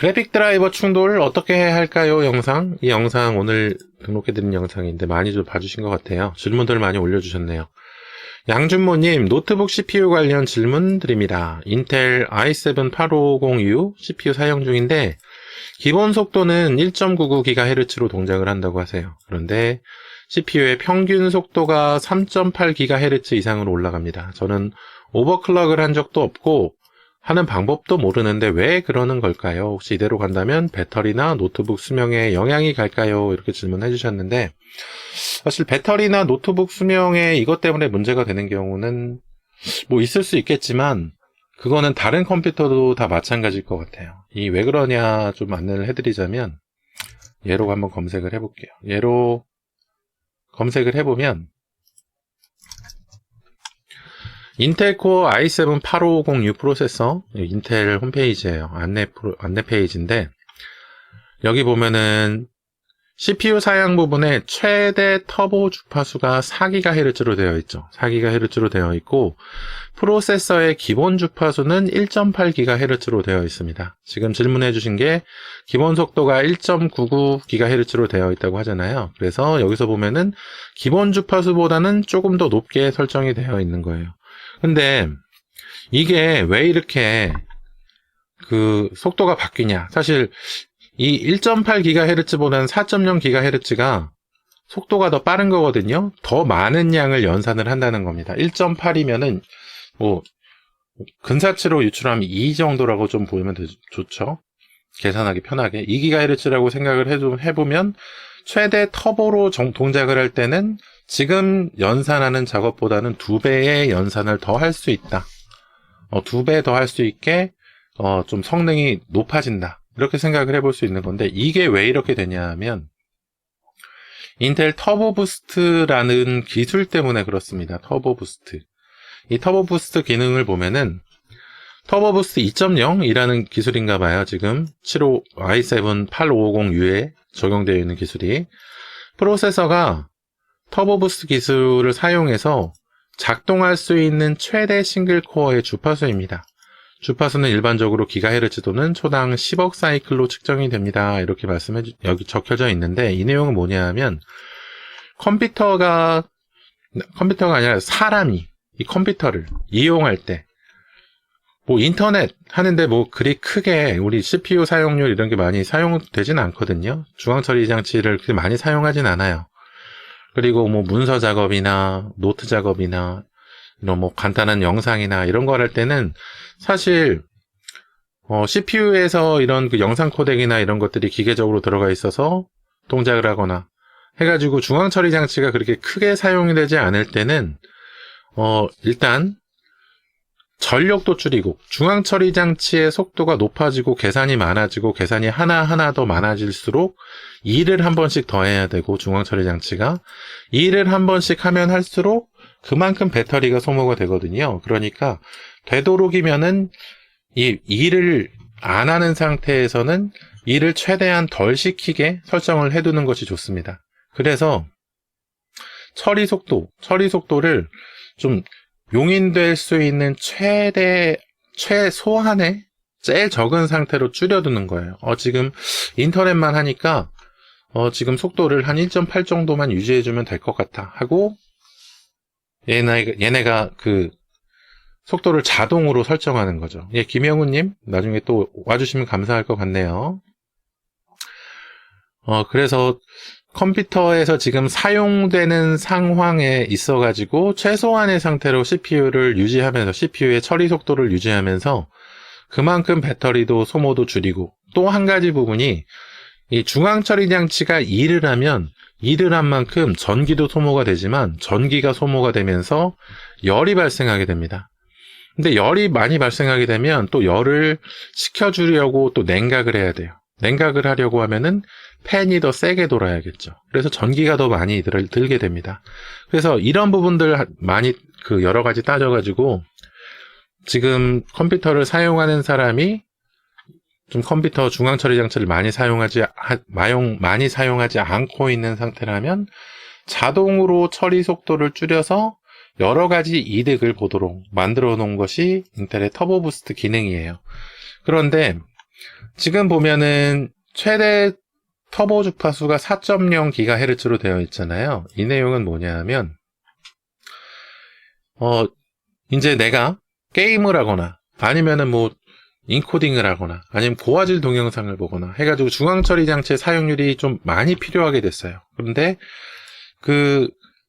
그래픽 드라이버 충돌 어떻게 할까요? 영상. 이 영상 오늘 등록해드린 영상인데 많이 좀 봐주신 것 같아요. 질문들 많이 올려주셨네요. 양준모님, 노트북 CPU 관련 질문 드립니다. 인텔 i7 8550U CPU 사용 중인데 기본 속도는 1.99GHz로 동작을 한다고 하세요. 그런데 CPU의 평균 속도가 3.8GHz 이상으로 올라갑니다. 저는 오버클럭을 한 적도 없고 하는 방법도 모르는데 왜 그러는 걸까요? 혹시 이대로 간다면 배터리나 노트북 수명에 영향이 갈까요? 이렇게 질문해 주셨는데, 사실 배터리나 노트북 수명에 이것 때문에 문제가 되는 경우는 뭐 있을 수 있겠지만 그거는 다른 컴퓨터도 다 마찬가지일 것 같아요. 이 왜 그러냐 좀 안내를 해드리자면, 얘로 한번 검색을 해볼게요. 얘로 검색을 해보면 인텔 코어 i7 8550U 프로세서, 인텔 홈페이지예요. 안내 페이지인데, 여기 보면은 CPU 사양 부분에 최대 터보 주파수가 4GHz로 되어 있죠. 4GHz로 되어 있고 프로세서의 기본 주파수는 1.8GHz로 되어 있습니다. 지금 질문해 주신 게 기본 속도가 1.99GHz로 되어 있다고 하잖아요. 그래서 여기서 보면은 기본 주파수보다는 조금 더 높게 설정이 되어 있는 거예요. 근데 이게 왜 이렇게 그 속도가 바뀌냐? 사실 이 1.8GHz보다는 4.0GHz가 속도가 더 빠른 거거든요. 더 많은 양을 연산을 한다는 겁니다. 1.8이면은 뭐 근사치로 유출하면 2 정도라고 좀 보면 좋죠. 계산하기 편하게 2GHz라고 생각을 해보면 최대 터보로 동작을 할 때는 지금 연산하는 작업보다는 2배의 연산을 더 할 수 있다. 2배 더 할 수 있게 좀 성능이 높아진다. 이렇게 생각을 해볼 수 있는 건데, 이게 왜 이렇게 되냐 하면 인텔 터보 부스트라는 기술 때문에 그렇습니다. 터보 부스트. 이 터보 부스트 기능을 보면은 터보 부스트 2.0이라는 기술인가 봐요. 지금 i7 8550U에 적용되어 있는 기술이, 프로세서가 터보 부스트 기술을 사용해서 작동할 수 있는 최대 싱글 코어의 주파수입니다. 주파수는 일반적으로 기가헤르츠 또는 초당 10억 사이클로 측정이 됩니다. 이렇게 여기 적혀져 있는데, 이 내용은 뭐냐 하면 컴퓨터가 아니라 사람이 이 컴퓨터를 이용할 때 뭐 인터넷 하는데 뭐 그리 크게 우리 CPU 사용률 이런 게 많이 사용되진 않거든요. 중앙 처리 장치를 그렇게 많이 사용하진 않아요. 그리고 뭐 문서 작업이나 노트 작업이나 이런 뭐 간단한 영상이나 이런 거 할 때는 사실 CPU에서 이런 그 영상 코덱이나 이런 것들이 기계적으로 들어가 있어서 동작을 하거나 해가지고 중앙 처리 장치가 그렇게 크게 사용이 되지 않을 때는 일단 전력도 줄이고 중앙 처리 장치의 속도가 높아지고 계산이 많아지고 계산이 하나하나 더 많아질수록 일을 한 번씩 더 해야 되고, 중앙 처리 장치가 일을 한 번씩 하면 할수록 그만큼 배터리가 소모가 되거든요. 그러니까 되도록이면은 이 일을 안 하는 상태에서는 일을 최대한 덜 시키게 설정을 해두는 것이 좋습니다. 그래서 처리 속도를 좀 용인될 수 있는 최소한의 제일 적은 상태로 줄여두는 거예요. 지금 인터넷만 하니까 지금 속도를 한 1.8 정도만 유지해주면 될 것 같아 하고, 얘네가 그 속도를 자동으로 설정하는 거죠. 예, 김영우님 나중에 또 와주시면 감사할 것 같네요. 그래서 컴퓨터에서 지금 사용되는 상황에 있어가지고 최소한의 상태로 CPU를 유지하면서, CPU의 처리 속도를 유지하면서 그만큼 배터리도 소모도 줄이고, 또 한 가지 부분이 이 중앙 처리 장치가 일을 하면 일을 한 만큼 전기도 소모가 되지만 전기가 소모가 되면서 열이 발생하게 됩니다. 근데 열이 많이 발생하게 되면 또 열을 식혀주려고 또 냉각을 해야 돼요. 냉각을 하려고 하면은 팬이 더 세게 돌아야겠죠. 그래서 전기가 더 많이 들게 됩니다. 그래서 이런 부분들 많이 여러 가지 따져가지고 지금 컴퓨터를 사용하는 사람이 좀 컴퓨터 중앙 처리 장치를 많이 사용하지 않고 있는 상태라면 자동으로 처리 속도를 줄여서 여러 가지 이득을 보도록 만들어 놓은 것이 인텔의 터보 부스트 기능이에요. 그런데 지금 보면은 최대 터보 주파수가 4.0GHz로 되어 있잖아요. 이 내용은 뭐냐 하면, 이제 내가 게임을 하거나, 아니면은 뭐, 인코딩을 하거나, 아니면 고화질 동영상을 보거나, 해가지고 중앙처리 장치의 사용률이 좀 많이 필요하게 됐어요. 그런데,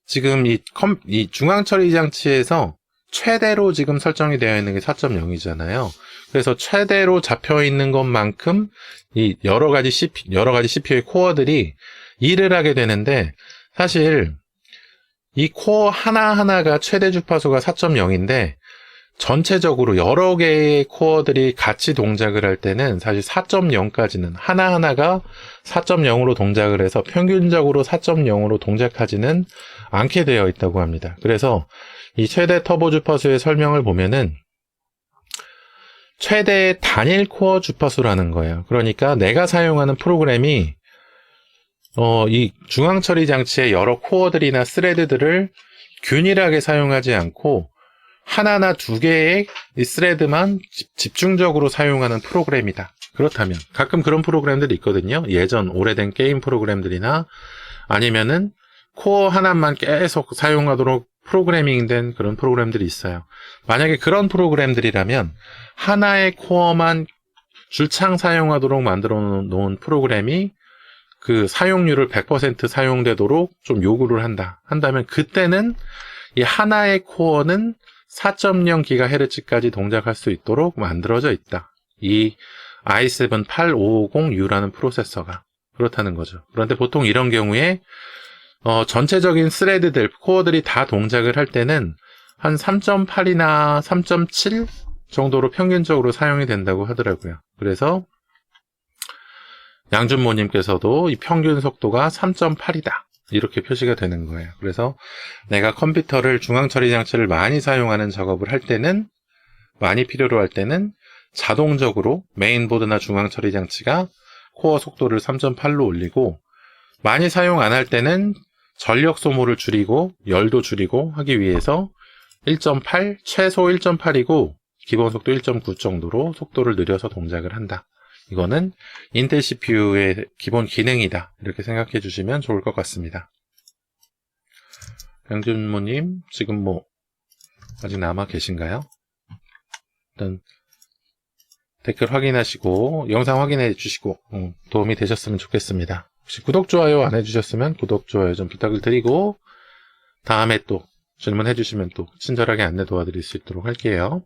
지금 이 중앙처리 장치에서 최대로 지금 설정이 되어 있는 게 4.0이잖아요. 그래서 최대로 잡혀 있는 것만큼 이 여러 가지 CPU의 코어들이 일을 하게 되는데, 사실 이 코어 하나하나가 최대 주파수가 4.0인데 전체적으로 여러 개의 코어들이 같이 동작을 할 때는 사실 4.0까지는 하나하나가 4.0으로 동작을 해서 평균적으로 4.0으로 동작하지는 않게 되어 있다고 합니다. 그래서 이 최대 터보 주파수의 설명을 보면은 최대 단일 코어 주파수라는 거예요. 그러니까 내가 사용하는 프로그램이 이 중앙 처리 장치의 여러 코어들이나 스레드들을 균일하게 사용하지 않고 하나나 두 개의 이 스레드만 집중적으로 사용하는 프로그램이다. 그렇다면 가끔 그런 프로그램들이 있거든요. 예전 오래된 게임 프로그램들이나 아니면은 코어 하나만 계속 사용하도록 프로그래밍된 그런 프로그램들이 있어요. 만약에 그런 프로그램들이라면 하나의 코어만 줄창 사용하도록 만들어 놓은 프로그램이 그 사용률을 100% 사용되도록 좀 요구를 한다면 그때는 이 하나의 코어는 4.0GHz까지 동작할 수 있도록 만들어져 있다. 이 i7-8550U라는 프로세서가 그렇다는 거죠. 그런데 보통 이런 경우에 전체적인 스레드들, 코어들이 다 동작을 할 때는 한 3.8이나 3.7 정도로 평균적으로 사용이 된다고 하더라고요. 그래서 양준모님께서도 이 평균 속도가 3.8이다. 이렇게 표시가 되는 거예요. 그래서 내가 컴퓨터를 중앙처리 장치를 많이 사용하는 작업을 할 때는, 많이 필요로 할 때는 자동적으로 메인보드나 중앙처리 장치가 코어 속도를 3.8로 올리고, 많이 사용 안 할 때는 전력 소모를 줄이고 열도 줄이고 하기 위해서 1.8, 최소 1.8이고 기본 속도 1.9 정도로 속도를 늘려서 동작을 한다. 이거는 인텔 CPU의 기본 기능이다. 이렇게 생각해 주시면 좋을 것 같습니다. 양준모님, 지금 뭐 아직 남아 계신가요? 일단 댓글 확인하시고 영상 확인해 주시고 도움이 되셨으면 좋겠습니다. 혹시 구독, 좋아요 안 해주셨으면 구독, 좋아요 좀 부탁을 드리고 다음에 또 질문해 주시면 또 친절하게 안내 도와드릴 수 있도록 할게요.